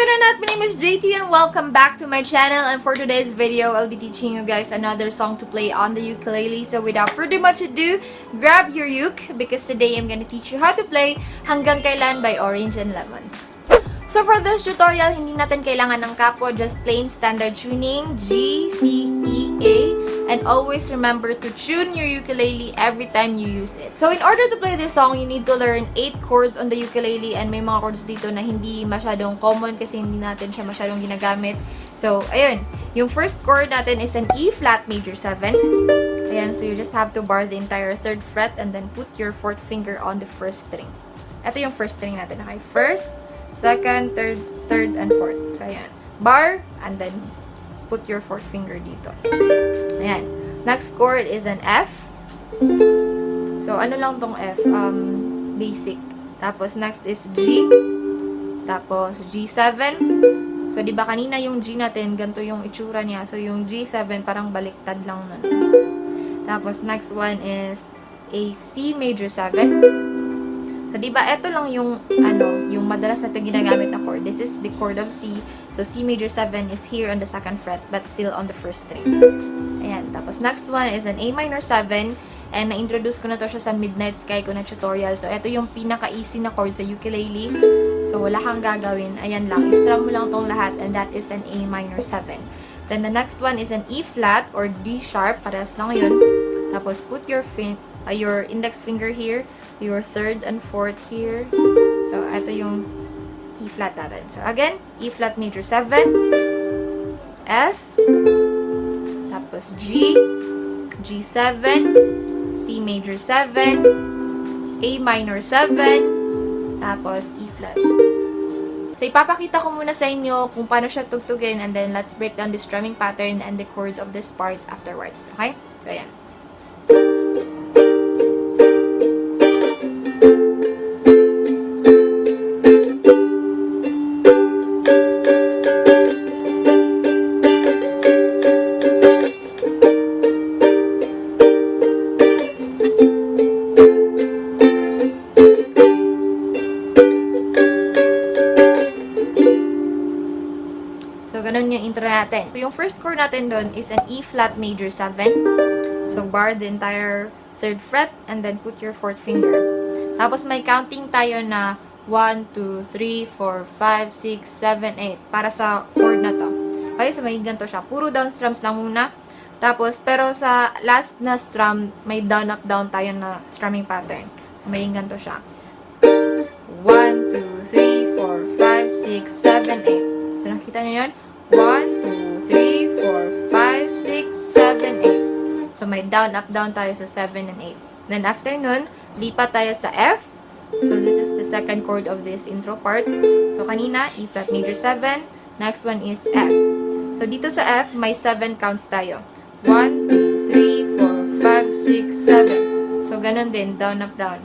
Internet, my name is JT and welcome back to my channel. And for today's video, I'll be teaching you guys another song to play on the ukulele. So without further much ado, grab your uke because today I'm gonna teach you how to play Hanggang Kailan by Orange and Lemons. So for this tutorial, hindi natin kailangan ng Capo, just plain standard tuning, GCEA, and always remember to tune your ukulele every time you use it. So in order to play this song, you need to learn 8 chords on the ukulele, and may mga chords dito na hindi masyadong common kasi hindi natin siya masyadong ginagamit. So ayun, yung first chord natin is an E flat major 7. Ayan, so you just have to bar the entire 3rd fret and then put your 4th finger on the first string. Ito yung first string natin, okay? First, second, third, and 4th. So, ayan. Bar, and then put your 4th finger dito. Ayan. Next chord is an F. So, ano lang tong F? Basic. Tapos, next is G. Tapos, G7. So, di ba kanina yung G natin, ganito yung itsura niya. So, yung G7, parang baliktad lang nun. Tapos, next one is a C major 7. So, diba, ito lang yung, yung madalas natin ginagamit na chord. This is the chord of C. So, C major 7 is here on the 2nd fret, but still on the 1st string. Ayan. Tapos, next one is an A minor 7. And, na-introduce ko na to siya sa Midnight Sky ko na tutorial. So, ito yung pinaka-easy na chord sa ukulele. So, wala kang gagawin. Ayan lang. I-strum mo lang tong lahat, and that is an A minor 7. Then, the next one is an E flat or D sharp. Parehas lang yun. Tapos, put your index finger here, your 3rd and 4th here. So, ito yung E flat natin. So, again, E flat major 7, F, tapos G, G7, C major 7, A minor 7, tapos E flat. So, ipapakita ko muna sa inyo kung paano siya tugtugin, and then let's break down the strumming pattern and the chords of this part afterwards. Okay? So, ayan. Ganun yung intro natin. So, yung first chord natin doon is an E flat major 7. So, bar the entire 3rd fret and then put your 4th finger. Tapos, may counting tayo na 1, 2, 3, 4, 5, 6, 7, 8 para sa chord na to. Okay, so may ganito siya. Puro down strums lang muna. Tapos, pero sa last na strum, may down, up, down tayo na strumming pattern. So, may ganito siya. 1, 2, 3, 4, 5, 6, 7, 8. So, nakita nyo yun? 1, 2, 3, 4, 5, 6, 7, 8. So, may down, up, down tayo sa 7 and 8. Then, after nun, lipat tayo sa F. So, this is the second chord of this intro part. So, kanina, E flat major 7. Next one is F. So, dito sa F, may 7 counts tayo. 1, 2, 3, 4, 5, 6, 7. So, ganun din, down, up, down.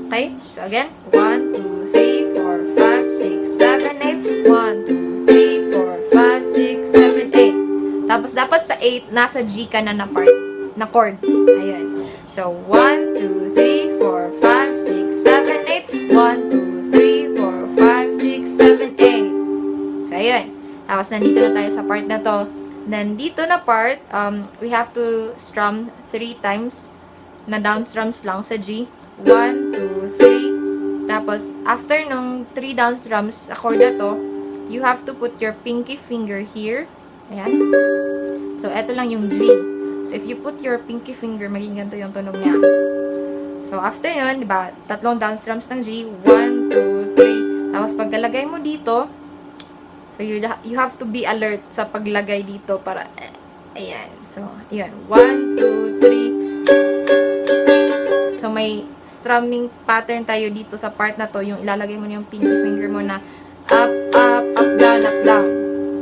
Okay? So, again, 1, 2, 3, 4, 5, 6, 7, 8. 1, 2, 5, 6, 7, 8. Tapos, dapat sa 8, nasa G ka na part, na chord. Ayan. So, 1, 2, 3, 4, 5, 6, 7, 8. 1, 2, 3, 4, 5, 6, 7, 8. So, ayan. Tapos, nandito na tayo sa part na to. Then, dito na part, we have to strum 3 times na down strums lang sa G. 1, 2, 3. Tapos, after nung 3 down strums sa chord na to, you have to put your pinky finger here. Ayan. So, eto lang yung G. So, if you put your pinky finger, maging ganito yung tunog niya. So, after nun, diba, 3 down strums ng G. 1, 2, 3. Tapos, pagkalagay mo dito, so, you have to be alert sa paglagay dito para, ayan. So, ayan. 1, 2, 3. So, may strumming pattern tayo dito sa part na to. Yung ilalagay mo na yung pinky finger mo na up, up, up, down, up, down.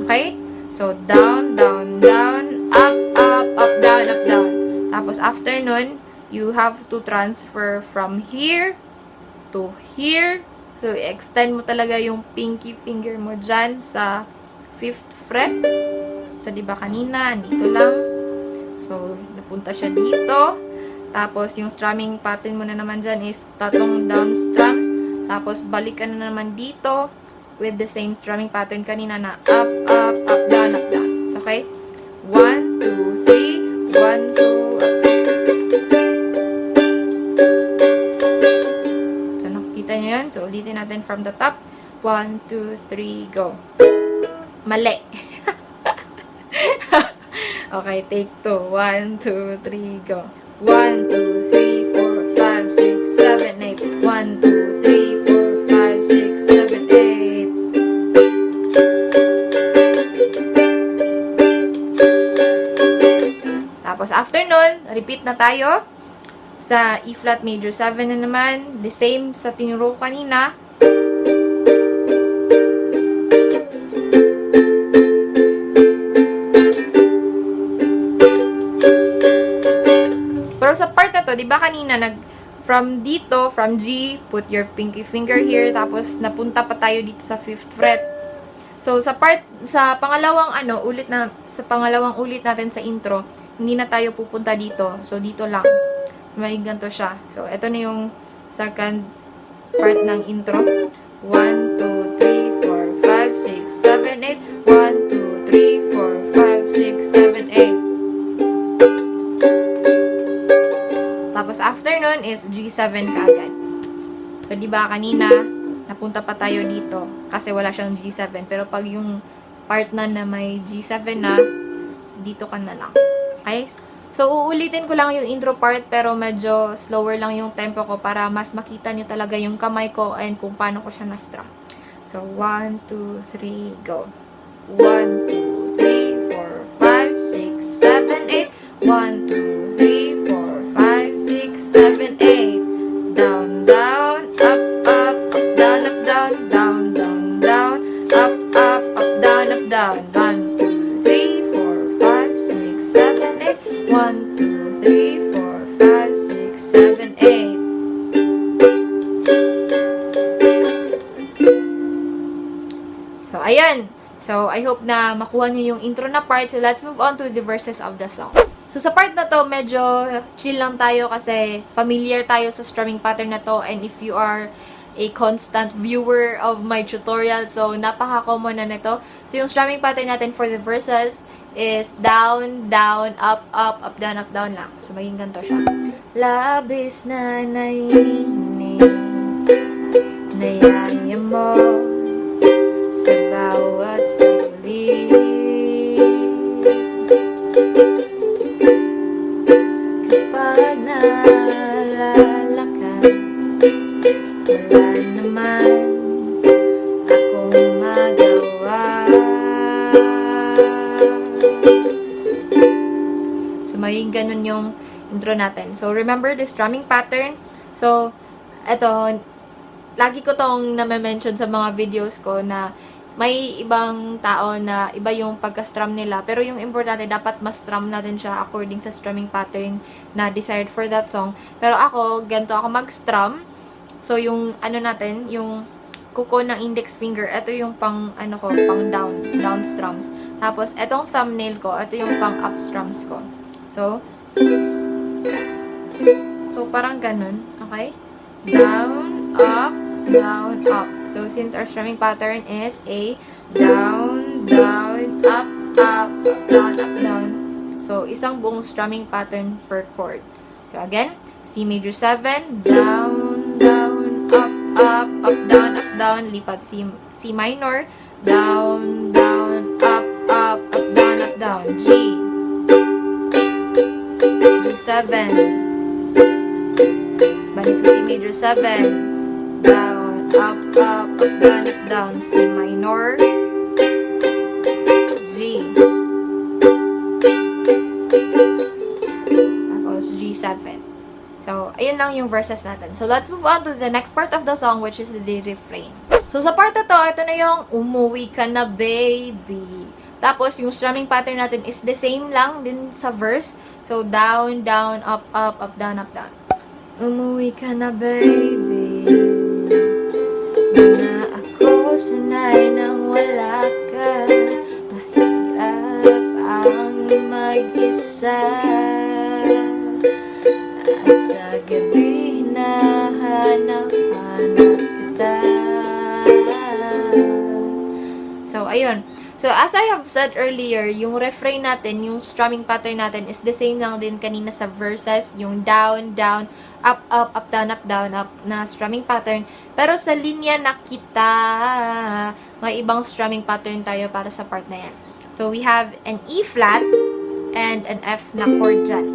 Okay? So, down, down, down, up, up, up, down, up, down. Tapos, after nun, you have to transfer from here to here. So, extend mo talaga yung pinky finger mo dyan sa 5th fret. So, diba kanina, dito lang. So, napunta siya dito. Tapos, yung strumming pattern mo na naman dyan is 3 down strums. Tapos, balik ka na naman dito. with the same strumming pattern kanina na up, up, up, down, up, down. So, okay? 1, 2, 3, 1, 2, up. So, nakikita nyo yan? So, ulitin natin from the top. 1, 2, 3, go. Mali. Okay, take 2. 1, 2, 3, go. 1, 2, 3, 4, 5, 6, 7, 8. 1, 2, 3, 4, 5, 6, 7, 8. Tapos, after nun, repeat na tayo sa E flat major 7 na naman. The same sa tinuro kanina. Pero sa part na to, di ba kanina from dito, from G, put your pinky finger here, tapos napunta pa tayo dito sa 5th fret. So sa pangalawang pangalawang ulit natin sa intro, hindi na tayo pupunta dito. So dito lang. So may ganito siya. So ito na yung second part ng intro. 1, 2, 3, 4, 5, 6, 7, 8. 1, 2, 3, 4, 5, 6, 7, 8. Tapos, after nun is G7 kaagad. So, di ba kanina, napunta pa tayo dito kasi wala siyang G7. Pero, pag yung part na may G7 na, dito ka na lang. Okay? So, uulitin ko lang yung intro part pero medyo slower lang yung tempo ko para mas makita nyo talaga yung kamay ko and kung paano ko siya na-strum. So, 1, 2, 3, go. 1, 2, 3, 4, 5, 6, 7, 8. 1, 2, 3, 4, 5, 6, 7, 8. Down, down, up, up, up, down, up, down, down, down, down, up, up, up, down, up, down. 1, 2, 3, 4, 5, 6, 7, 8. 1, 2, 3, 4, 5, 6, 7, 8. So, ayan. So, I hope na makuha niyo yung intro na part. So, let's move on to the verses of the song. So, sa part na to, medyo chill lang tayo kasi familiar tayo sa strumming pattern na to. And if you are a constant viewer of my tutorial, so napaka-common na nito. So, yung strumming pattern natin for the verses is down, down, up, up, up, down lang. So, maging ganito siya. Labis na naiinip, nayayamot sa bawat saglit. Kapag naaalala ka, wala naman akong magawa. So, maging ganun yung intro natin. So, remember the strumming pattern. So, eto, lagi ko tong na-mention sa mga videos ko na may ibang tao na iba yung pagka-strum nila. Pero yung importante, dapat ma-strum natin siya according sa strumming pattern na desired for that song. Pero ako, ganito ako mag-strum. So, yung natin, yung kuko ng index finger, ito yung pang down strums. Tapos, etong thumbnail ko, ito yung pang up strums ko. So, parang ganun. Okay? Down, up, down, up. So, since our strumming pattern is a down, down, up, up, up, down, up, down. So, isang buong strumming pattern per chord. So, again, C major 7, down, down, up, up, up, down, lipat C minor, down, down, up, up, up, down, G, G7, balik sa C major 7, down, up, up, up, down, C minor, G, tapos G7. So, ayun lang yung verses natin. So, let's move on to the next part of the song, which is the refrain. So, sa part na to, ito na yung umuwi ka na, baby. Tapos, yung strumming pattern natin is the same lang din sa verse. So, down, down, up, up, up, down, up, down. Umuwi ka na, baby. Di na ako sanay nang wala ka. Mahirap ang mag-isa. At sa gabi hinahanap-hanap kita. ayun. So, as I have said earlier, yung refrain natin, yung strumming pattern natin is the same lang din kanina sa verses, yung down, down, up, up, down, up na strumming pattern. Pero sa linya na kita, may ibang strumming pattern tayo para sa part na yan. So, we have an E flat and an F na chord dyan.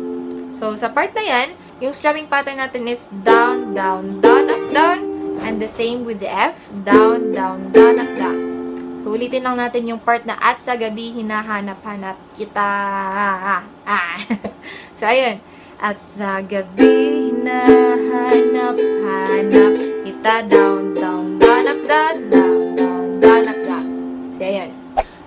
So, sa part na yan, yung strumming pattern natin is down, down, down, up, down, and the same with the F, down, down, down, up, down. So, ulitin lang natin yung part na at sa gabi, hinahanap-hanap kita. So, ayun. At sa gabi, hinahanap-hanap kita. Down, down, down, up, down, down, down, down, up, down. So, ayun.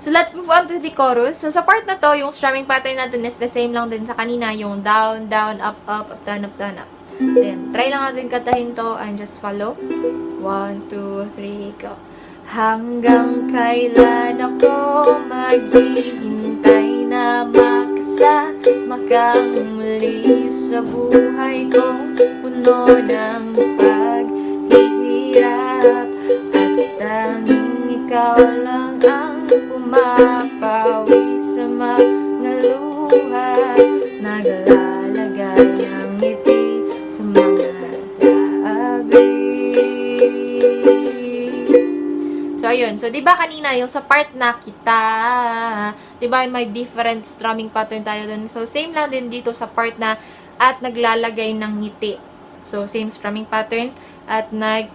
So, let's move on to the chorus. So, sa part na to, yung strumming pattern natin is the same lang din sa kanina. Yung down, down, up, up, up, down, up, down, up. Then, try lang natin katahin to and just follow. 1, 2, 3, go. Hanggang kailan ako maghihintay na makasama kang muli sa buhay kong puno ng paghihirap at tanging ikaw lang ang pumapawi sa mga luha naglalagay ng ngiti sa mga labi. So, ayun. So, diba kanina, yung sa part na kita, diba may different strumming pattern tayo dun. So, same lang din dito sa part na at naglalagay ng ngiti. So, same strumming pattern. At down,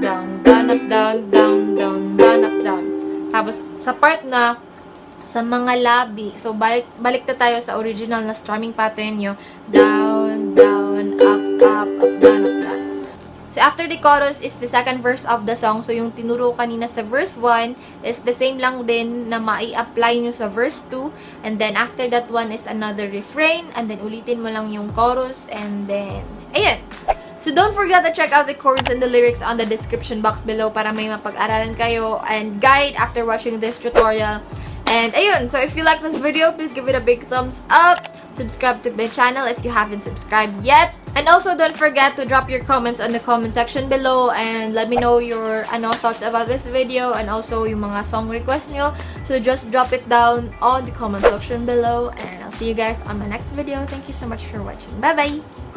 down, down, up, down, down, down, down, up, down. Tapos, sa part na sa mga labi. So, balik na tayo sa original na strumming pattern nyo. Down, down, up, up, up, down, up, down. So, after the chorus is the second verse of the song. So, yung tinuro kanina sa verse 1 is the same lang din na mai-apply nyo sa verse 2. And then, after that one is another refrain. And then, ulitin mo lang yung chorus. And then, ayan. So, don't forget to check out the chords and the lyrics on the description box below para may mapag-aralan kayo and guide after watching this tutorial. And, ayun. So, if you like this video, please give it a big thumbs up. Subscribe to my channel if you haven't subscribed yet. And also, don't forget to drop your comments on the comment section below and let me know your thoughts about this video and also yung mga song request nyo. So, just drop it down on the comment section below and I'll see you guys on my next video. Thank you so much for watching. Bye-bye!